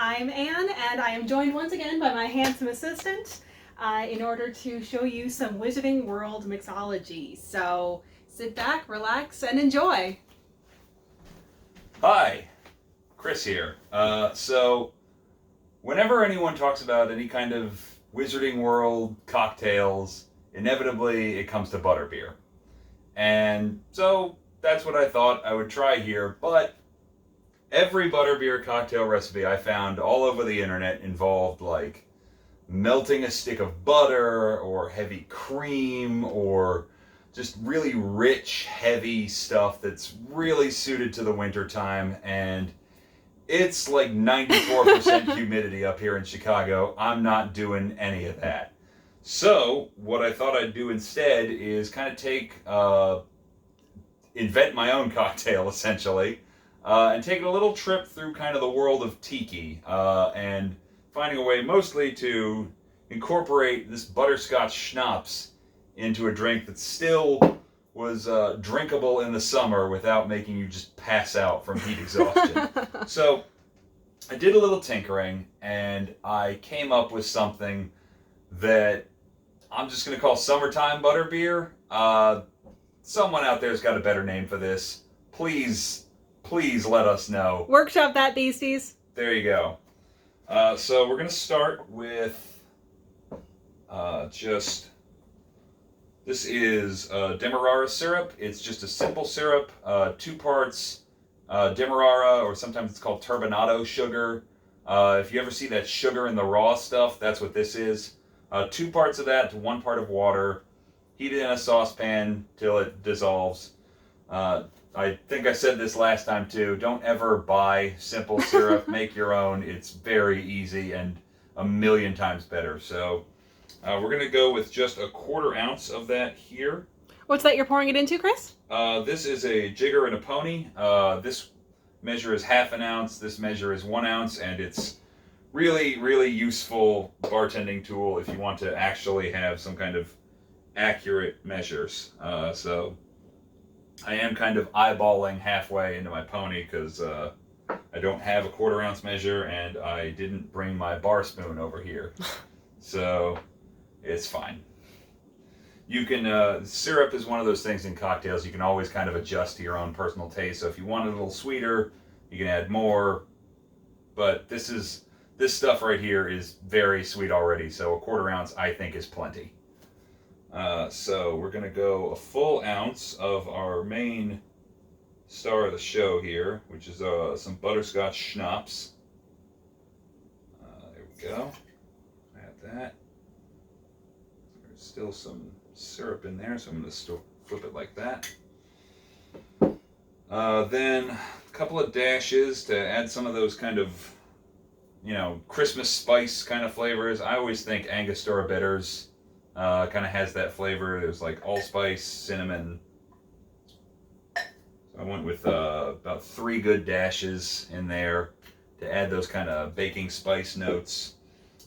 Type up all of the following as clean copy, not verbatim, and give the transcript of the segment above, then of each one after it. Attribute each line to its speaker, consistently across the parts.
Speaker 1: I'm Anne, and I am joined once again by my handsome assistant in order to show you some Wizarding World mixology. So sit back, relax, and enjoy.
Speaker 2: Hi, Chris here. So whenever anyone talks about any kind of Wizarding World cocktails, inevitably it comes to Butterbeer. And so that's what I thought I would try here, but every Butterbeer cocktail recipe I found all over the internet involved like melting a stick of butter or heavy cream or just really rich, heavy stuff that's really suited to the winter time. And it's like 94% humidity up here in Chicago. I'm not doing any of that. So what I thought I'd do instead is kind of invent my own cocktail essentially, and take a little trip through kind of the world of Tiki, and finding a way mostly to incorporate this butterscotch schnapps into a drink that still was drinkable in the summer without making you just pass out from heat exhaustion. So I did a little tinkering and I came up with something that I'm just going to call summertime butterbeer. Someone out there's got a better name for this. Please let us know.
Speaker 1: Workshop that, beasties.
Speaker 2: There you go. So we're going to start with this is Demerara syrup. It's just a simple syrup, 2 parts Demerara, or sometimes it's called turbinado sugar. If you ever see that sugar in the raw stuff, that's what this is. 2 parts of that to 1 part of water. Heat it in a saucepan till it dissolves. I think I said this last time too. Don't ever buy simple syrup. Make your own. It's very easy and a million times better. So we're going to go with just a 1/4 ounce of that here.
Speaker 1: What's that you're pouring it into, Chris?
Speaker 2: This is a jigger and a pony. This measure is 1/2 ounce. This measure is 1 ounce, and it's really, really useful bartending tool if you want to actually have some kind of accurate measures. So I am kind of eyeballing halfway into my pony because I don't have a 1/4 ounce measure and I didn't bring my bar spoon over here. So it's fine. You can, syrup is one of those things in cocktails you can always kind of adjust to your own personal taste. So if you want it a little sweeter, you can add more. But this stuff right here is very sweet already. So a 1/4 ounce I think is plenty. So we're going to go a full ounce of our main star of the show here, which is some butterscotch schnapps. There we go. Add that. There's still some syrup in there, so I'm going to still flip it like that. Then a couple of dashes to add some of those kind of, Christmas spice kind of flavors. I always think Angostura bitters kind of has that flavor. There's like allspice, cinnamon. So I went with about 3 good dashes in there to add those kind of baking spice notes.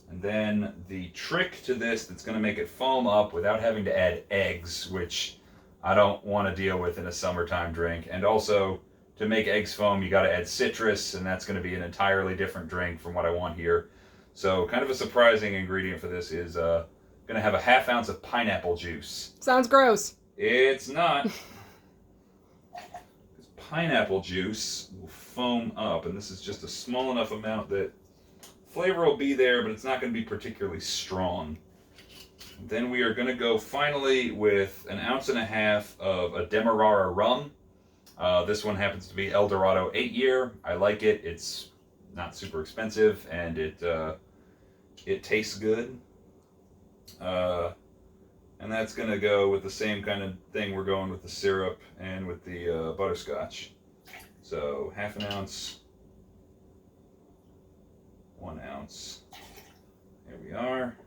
Speaker 2: And then the trick to this that's going to make it foam up without having to add eggs, which I don't want to deal with in a summertime drink. And also, to make eggs foam, you got to add citrus, and that's going to be an entirely different drink from what I want here. So kind of a surprising ingredient for this is going to have a 1/2 ounce of pineapple juice.
Speaker 1: Sounds gross.
Speaker 2: It's not. Pineapple juice will foam up, and this is just a small enough amount that flavor will be there, but it's not going to be particularly strong. Then we are going to go finally with 1.5 ounces of a Demerara rum. This one happens to be El Dorado 8-year. I like it. It's not super expensive, and it tastes good. And that's going to go with the same kind of thing we're going with the syrup and with the butterscotch. So 1/2 ounce, 1 ounce. There we are.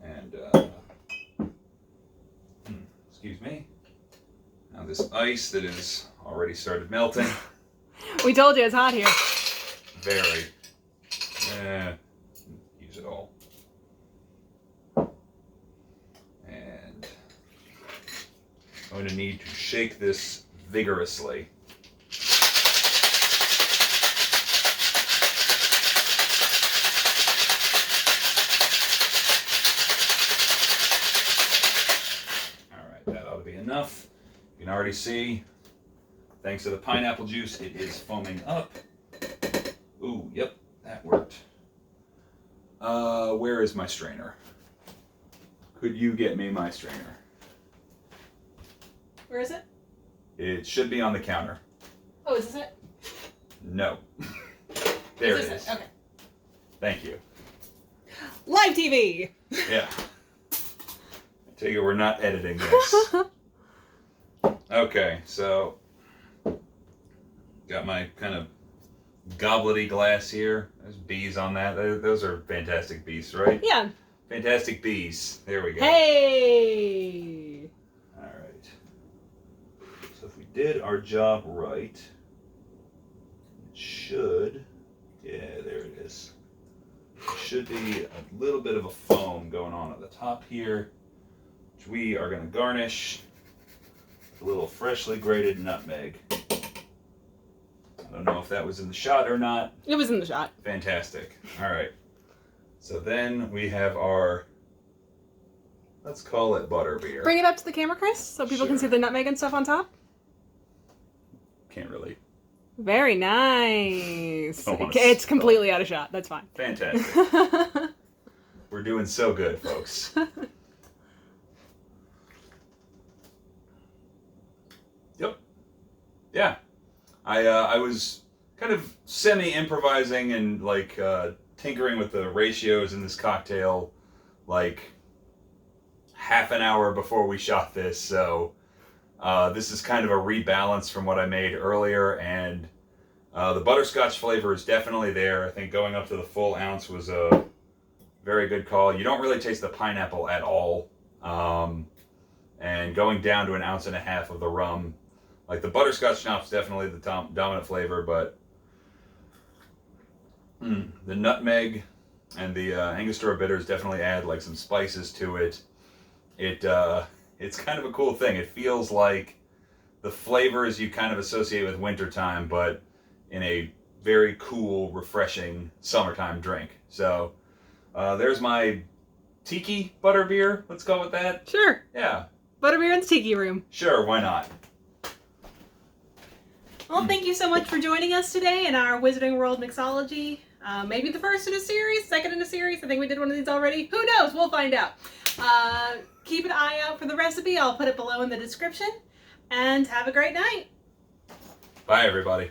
Speaker 2: And, excuse me. Now this ice that is already started melting.
Speaker 1: We told you it's hot here.
Speaker 2: Very. Use it all. And I'm going to need to shake this vigorously. already see, thanks to the pineapple juice, it is foaming up. Ooh, yep, that worked. Where is my strainer? Could you get me my strainer?
Speaker 1: Where is it?
Speaker 2: It should be on the counter.
Speaker 1: Oh, is this it?
Speaker 2: No. There
Speaker 1: Is
Speaker 2: it
Speaker 1: this
Speaker 2: is.
Speaker 1: it? Okay.
Speaker 2: Thank you.
Speaker 1: Live TV!
Speaker 2: Yeah. I take it we're not editing this. Okay, so got my kind of goblety glass here. There's bees on that. Those are fantastic bees, right?
Speaker 1: Yeah.
Speaker 2: Fantastic bees. There we go.
Speaker 1: Hey!
Speaker 2: All right. So if we did our job right, it should, yeah, there it is. Should be a little bit of a foam going on at the top here, which we are going to garnish with a little freshly grated nutmeg. I don't know if that was in the shot or not.
Speaker 1: It was in the shot.
Speaker 2: Fantastic. All right. So then we have our, let's call it Butterbeer.
Speaker 1: Bring it up to the camera, Chris, so people can see the nutmeg and stuff on top.
Speaker 2: Can't really.
Speaker 1: Very nice.
Speaker 2: Don't wanna
Speaker 1: It's completely out of shot. That's fine.
Speaker 2: Fantastic. We're doing so good, folks. Yep. Yeah. I was kind of semi-improvising and like tinkering with the ratios in this cocktail like half an hour before we shot this, so this is kind of a rebalance from what I made earlier, and the butterscotch flavor is definitely there. I think going up to the full ounce was a very good call. You don't really taste the pineapple at all, and going down to an ounce and a half of the rum, like the butterscotch schnapps, definitely the dominant flavor, but the nutmeg and the Angostura bitters definitely add like some spices to it. It's kind of a cool thing. It feels like the flavors you kind of associate with wintertime, but in a very cool, refreshing summertime drink. So there's my Tiki Butterbeer. Let's go with that.
Speaker 1: Sure.
Speaker 2: Yeah.
Speaker 1: Butterbeer in the Tiki room.
Speaker 2: Sure, why not?
Speaker 1: Well, thank you so much for joining us today in our Wizarding World Mixology. Maybe the first in a series, second in a series. I think we did one of these already. Who knows? We'll find out. Keep an eye out for the recipe. I'll put it below in the description. And have a great night.
Speaker 2: Bye, everybody.